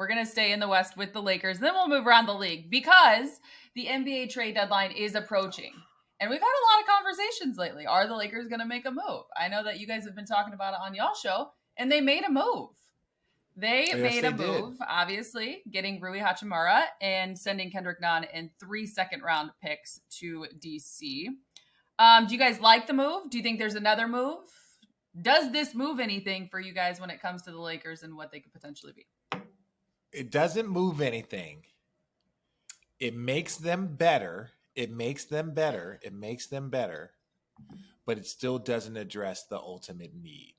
We're going to stay in the West with the Lakers. Then we'll move around the league because the NBA trade deadline is approaching. And we've had a lot of conversations lately. Are the Lakers going to make a move? I know that you guys have been talking about it on y'all show, and they made a move. They made a move, obviously, getting Rui Hachimura and sending Kendrick Nunn and 3 second-round picks to DC. Do you guys like the move? Do you think there's another move? Does this move anything for you guys when it comes to the Lakers and what they could potentially be? It doesn't move anything. It makes them better. But it still doesn't address the ultimate need.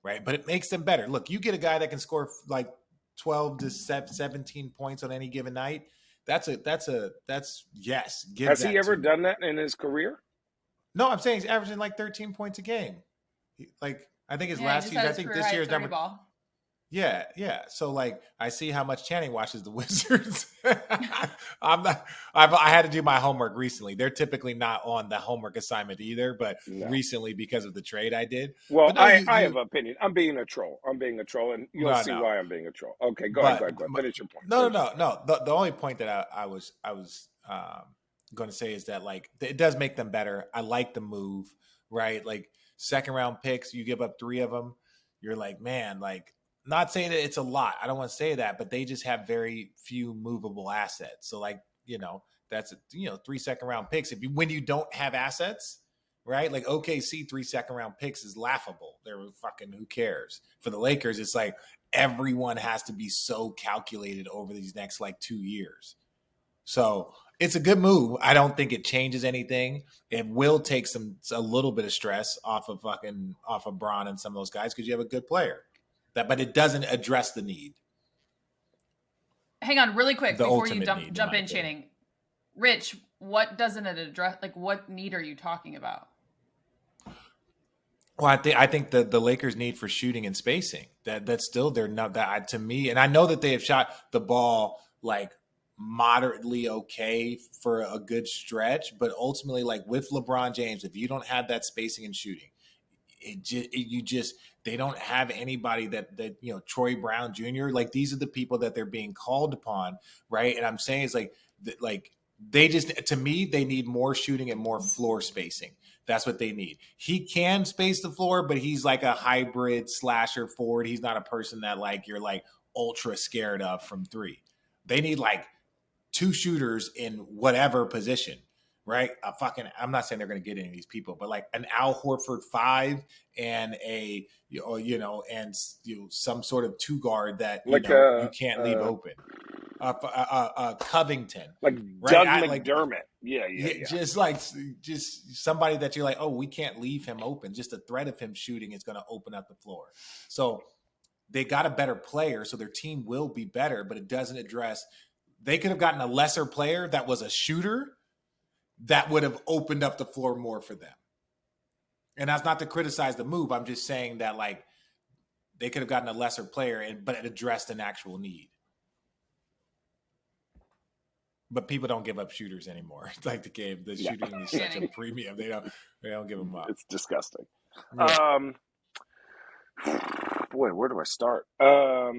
Right? But it makes them better. Look, you get a guy that can score like 12 to 17 points on any given night. That's yes. Has he ever done that in his career? No, I'm saying he's averaging like 13 points a game. I think his last year, I think this year's number. Ball. Yeah. So I see how much Channing watches the Wizards. I had to do my homework recently. They're typically not on the homework assignment either, but recently because of the trade I did. Well, I have an opinion. I'm being a troll, and you'll see why I'm being a troll. Okay, go ahead. Finish your point. No. The only point that I was going to say is that it does make them better. I like the move, right? Second round picks, you give up 3 of them. You're man, not saying that it's a lot. I don't want to say that, but they just have very few movable assets. So that's 3 second round picks. When you don't have assets, right? OKC 3 second round picks is laughable. They're fucking, who cares? For the Lakers, it's everyone has to be so calculated over these next 2 years. So it's a good move. I don't think it changes anything. It will take a little bit of stress off of Bron and some of those guys because you have a good player. But it doesn't address the need. Hang on really quick before you jump in, Channing. Rich, what doesn't it address? What need are you talking about? Well, I think the Lakers' need for shooting and spacing. That's still they're not that to me. And I know that they have shot the ball moderately okay for a good stretch, but ultimately, with LeBron James, if you don't have that spacing and shooting, they don't have anybody that Troy Brown Jr. These are the people that they're being called upon, right? And I'm saying it's they just, to me, they need more shooting and more floor spacing. That's what they need. He can space the floor, but he's a hybrid slasher forward. He's not a person that you're ultra scared of from 3. They need 2 shooters in whatever position. Right, I'm not saying they're going to get any of these people, but an Al Horford 5 and some sort of 2 guard that you can't leave open. Covington, Doug McDermott, yeah. Just somebody that you're oh, we can't leave him open. Just the threat of him shooting is going to open up the floor. So they got a better player, so their team will be better, but it doesn't address. They could have gotten a lesser player that was a shooter. That would have opened up the floor more for them. And that's not to criticize the move. I'm just saying that they could have gotten a lesser player, but it addressed an actual need. But people don't give up shooters anymore. It's the shooting is such a premium. They don't give them up. It's disgusting. Yeah. Boy, where do I start? I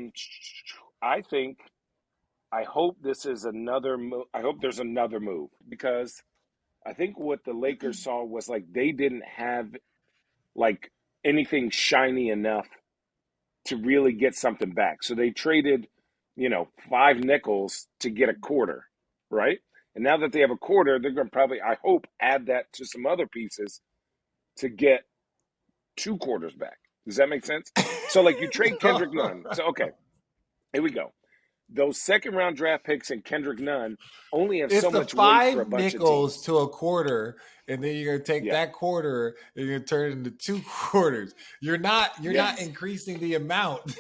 hope this is another move. I hope there's another move because I think what the Lakers saw was they didn't have anything shiny enough to really get something back. So they traded, 5 nickels to get a quarter, right? And now that they have a quarter, they're going to probably, I hope, add that to some other pieces to get 2 quarters back. Does that make sense? So you trade Kendrick Nunn. So, okay, here we go. Those second-round draft picks and Kendrick Nunn only have so much weight for a bunch of teams. It's the 5 nickels to a quarter, and then you're going to take that quarter and you're going to turn it into 2 quarters. You're not increasing the amount.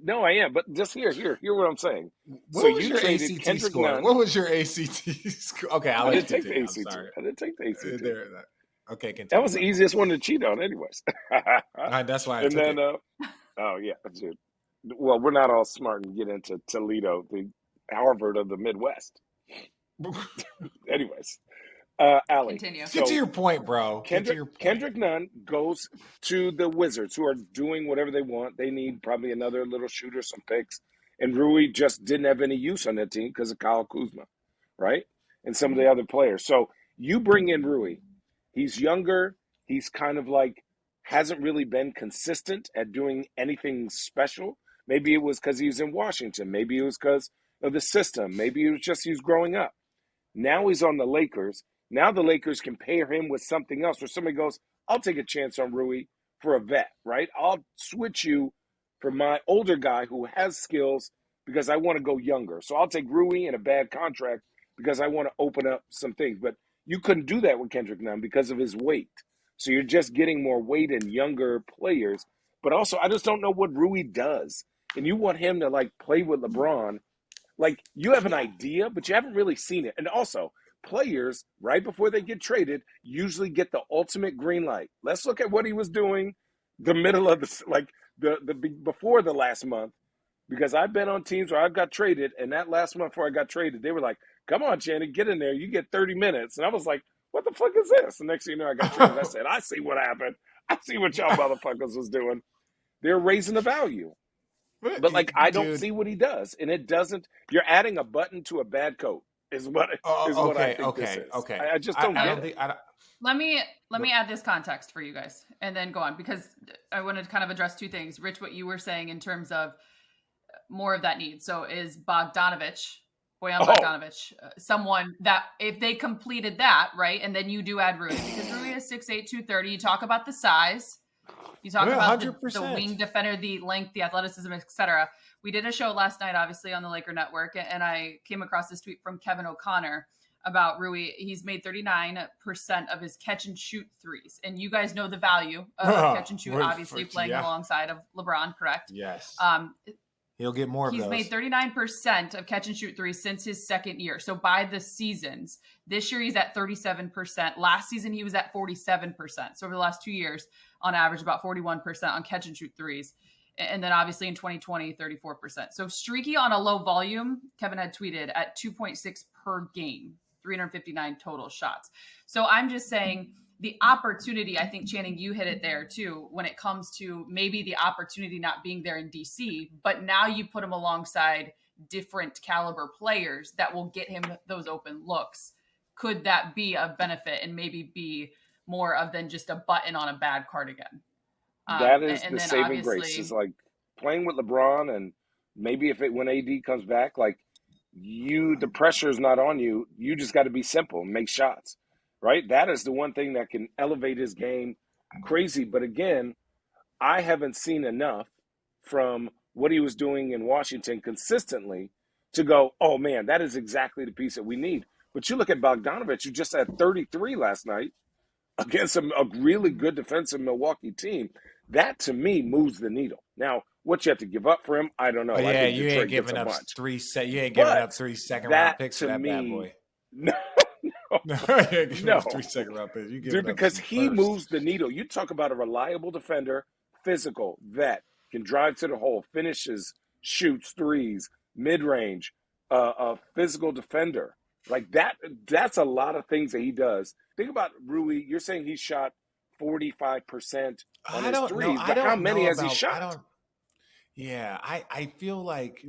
No, I am. But just hear what I'm saying. What was your ACT score? Nunn. What was your ACT score? Okay, I didn't take the ACT. I didn't take the ACT. Okay, continue. That was the easiest one to cheat on, anyways. That's why I took it. Oh yeah, dude. Well, we're not all smart and get into Toledo, the Harvard of the Midwest. Anyways, Allie. Continue. Get to So your point, bro. Get to your point. Kendrick Nunn goes to the Wizards, who are doing whatever they want. They need probably another little shooter, some picks. And Rui just didn't have any use on that team because of Kyle Kuzma, right? And some of the other players. So you bring in Rui. He's younger. He's kind of like hasn't really been consistent at doing anything special. Maybe it was because he was in Washington. Maybe it was because of the system. Maybe it was just he was growing up. Now he's on the Lakers. Now the Lakers can pair him with something else where somebody goes, I'll take a chance on Rui for a vet, right? I'll switch you for my older guy who has skills because I want to go younger. So I'll take Rui in a bad contract because I want to open up some things. But you couldn't do that with Kendrick Nunn because of his weight. So you're just getting more weight in younger players. But also, I just don't know what Rui does. And you want him to, like, play with LeBron. Like, you have an idea, but you haven't really seen it. And also, players, right before they get traded, usually get the ultimate green light. Let's look at what he was doing the middle of the before the last month, because I've been on teams where I've got traded, and that last month before I got traded, they were like, come on, Channing, get in there. You get 30 minutes. And I was like, what the fuck is this? The next thing you know, I got traded. I said, I see what happened. I see what y'all motherfuckers was doing. They're raising the value. But, like, I don't see what he does. And it doesn't – you're adding a button to a bad coat is what I think this is. Okay. I just don't get it. Let me add this context for you guys and then go on, because I wanted to kind of address two things. Rich, what you were saying in terms of more of that need. So is Bogdanovich, Bogdanovich, someone that if they completed that, right, and then you do add Rui, because Rui is 6'8", 230. You talk about the size. You talk about the wing defender, the length, the athleticism, etc. We did a show last night, obviously, on the Laker Network, and I came across this tweet from Kevin O'Connor about Rui. He's made 39% of his catch and shoot threes. And you guys know the value of catch and shoot, obviously, playing alongside of LeBron, correct? Yes. He'll get more of those. He's made 39% of catch and shoot threes since his second year. So by the seasons, this year he's at 37%. Last season he was at 47%. So over the last 2 years, on average, about 41% on catch and shoot threes. And then obviously in 2020, 34%. So streaky on a low volume, Kevin had tweeted, at 2.6 per game, 359 total shots. So I'm just saying the opportunity, I think, Channing, you hit it there too, when it comes to maybe the opportunity not being there in DC, but now you put him alongside different caliber players that will get him those open looks. Could that be a benefit and maybe be more of than just a button on a bad cardigan? That is the saving grace. Is like playing with LeBron, and maybe when AD comes back, like the pressure is not on you. You just got to be simple and make shots, right? That is the one thing that can elevate his game crazy. But again, I haven't seen enough from what he was doing in Washington consistently to go, oh man, that is exactly the piece that we need. But you look at Bogdanovich, who just had 33 last night against a really good defensive Milwaukee team. That, to me, moves the needle. Now, what you have to give up for him, I don't know. But I think you ain't giving up three second-round picks for that bad boy. No. No. 3 second-round picks. Dude, because he moves the needle. You talk about a reliable defender, physical, vet, can drive to the hole, finishes, shoots threes, mid-range, a physical defender. Like that's a lot of things that he does. Think about Rui. You're saying he shot 45% on his threes, but how many has he shot? I feel like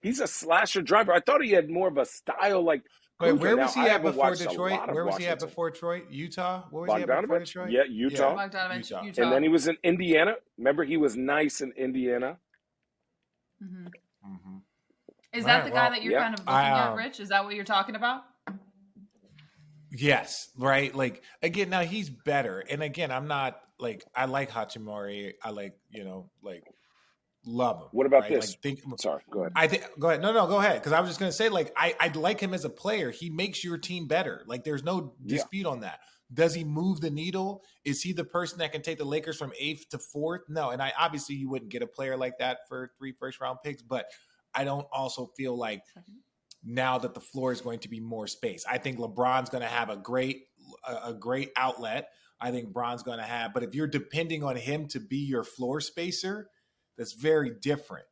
he's a slasher driver. I thought he had more of a style like. Wait, where was he at before Detroit? Where was he at before Detroit? Utah? Where was he at before Detroit? Yeah, Utah. Utah. And then he was in Indiana. Remember, he was nice in Indiana. Mm-hmm. Mm-hmm. Is that the guy that you're kind of looking at, Rich? Is that what you're talking about? Yes, right. Like again, now he's better, and again, I'm not like I like Hachimura. I love him. What about right? this? Sorry, go ahead. Go ahead. No, go ahead. Because I was just gonna say, like, I like him as a player. He makes your team better. Like, there's no dispute on that. Does he move the needle? Is he the person that can take the Lakers from 8th to 4th? No, and obviously you wouldn't get a player like that for 3 first-round picks, but I don't also feel like now that the floor is going to be more space. I think LeBron's going to have a great outlet. I think Bron's going to have, but if you're depending on him to be your floor spacer, that's very different.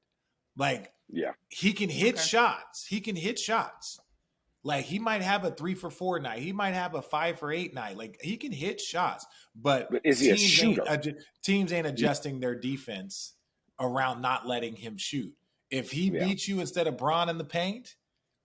Like, he can hit shots. He can hit shots. Like he might have a 3-for-4 night. He might have a 5-for-8 night. Like he can hit shots, but But is he a shooter? Teams ain't adjusting their defense around not letting him shoot. If he beats you instead of Braun in the paint,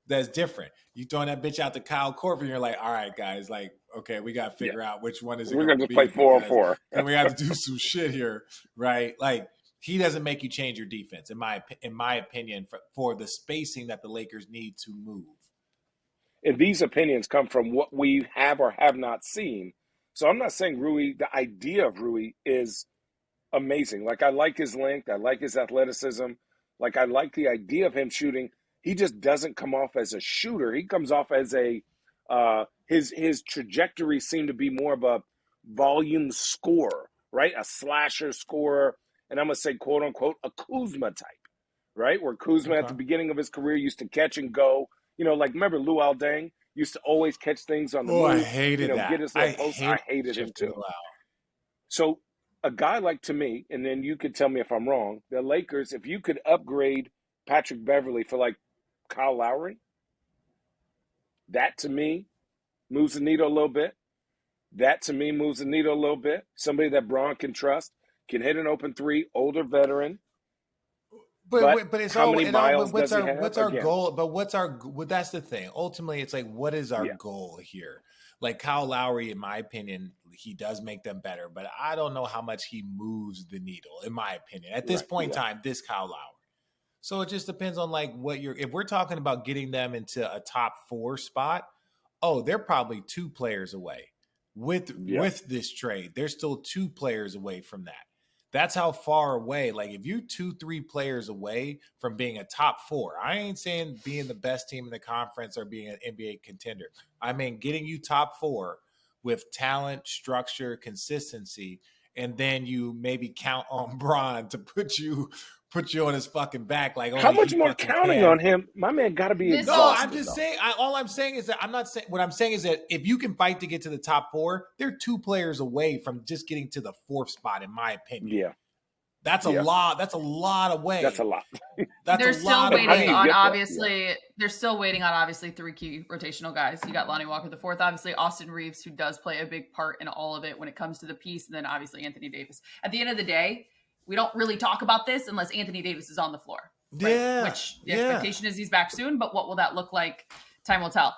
that's different. You throwing that bitch out to Kyle Korver, and you're like, all right, guys, like, okay, we got to figure out which one is it We're going gonna to be. play 4-on-4. And we have to do some shit here, right? Like he doesn't make you change your defense, in my opinion, for the spacing that the Lakers need to move. And these opinions come from what we have or have not seen. So I'm not saying Rui, the idea of Rui is amazing. Like I like his length, I like his athleticism, like I like the idea of him shooting. He just doesn't come off as a shooter. He comes off as a his trajectory seemed to be more of a volume scorer, right? A slasher scorer, and I'm gonna say quote unquote a Kuzma type, right? Where Kuzma at the beginning of his career used to catch and go. You know, like remember Lou Aldang used to always catch things on the move. I hated that. Get his little post. I hated him too. So a guy like, to me, and then you could tell me if I'm wrong, the Lakers, if you could upgrade Patrick Beverley for like Kyle Lowry, that to me moves the needle a little bit. Somebody that Braun can trust, can hit an open three, older veteran. But it's how many miles what's does he have? What's our goal? But that's the thing. Ultimately, it's like, what is our goal here? Like Kyle Lowry, in my opinion, he does make them better, but I don't know how much he moves the needle, in my opinion. At this point in time, this Kyle Lowry. So it just depends on like if we're talking about getting them into a top 4 spot, they're probably 2 players away with this trade. They're still 2 players away from that. That's how far away. Like if you 2-3 players away from being a top 4, I ain't saying being the best team in the conference or being an NBA contender. I mean getting you top 4 with talent, structure, consistency, and then you maybe count on Braun to put you on his fucking back. Like how much more counting on him? My man got to be exhausted. No, I'm just saying. All I'm saying is that I'm not saying. What I'm saying is that if you can fight to get to the top 4, they're 2 players away from just getting to the 4th spot, in my opinion. Yeah, that's a lot. That's a lot away. That's a lot. They're still waiting on obviously. They're still waiting on obviously 3 key rotational guys. You got Lonnie Walker the 4th, obviously Austin Reeves, who does play a big part in all of it when it comes to the piece, and then obviously Anthony Davis. At the end of the day, we don't really talk about this unless Anthony Davis is on the floor. Right? Yeah. Which the expectation is he's back soon, but what will that look like? Time will tell.